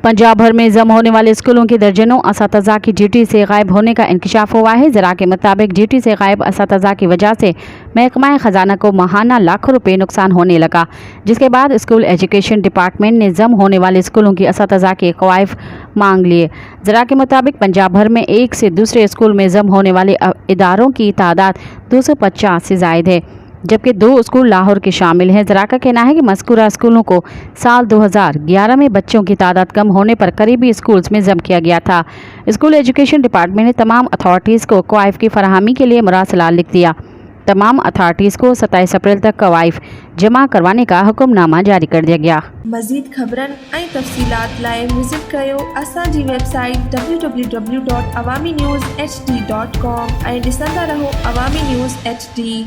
पंजाब भर में जम होने वाले स्कूलों के दर्जनों असातिज़ा की ड्यूटी से गायब होने का इंकशाफ हुआ है। ज़रा के मुताबिक ड्यूटी से गायब असातिज़ा की वजह से महकमा ख़जाना को माहाना लाखों रुपए नुकसान होने लगा, जिसके बाद स्कूल एजुकेशन डिपार्टमेंट ने जम होने वाले स्कूलों की असातिज़ा के क़वाइफ मांग लिए। ज़रा के मुताबिक पंजाब भर में एक से दूसरे स्कूल में जम होने वाले इदारों की तादाद 250 से ज़ायद है, जबकि 2 स्कूल लाहौर के शामिल हैं। ज़रा का कहना है कि मज़कूरा स्कूलों को साल 2011 में बच्चों की तादाद कम होने पर करीबी स्कूल्स में जम किया गया था। स्कूल एजुकेशन डिपार्टमेंट ने तमाम अथॉरिटीज़ को क़वाइफ की फराहमी के लिए मुरासला लिख दिया। तमाम अथॉरिटीज़ को 27 अप्रैल तक क़वाइफ जमा करवाने का हुक्मनामा जारी कर दिया गया। मज़ीद ख़बरन ऐं तफ़सीलात लाइ विज़िट कयो असांजी वेबसाइट www.awamiNewsHD.com ऐं ॾिसंदा रहो अवामी न्यूज़ HD।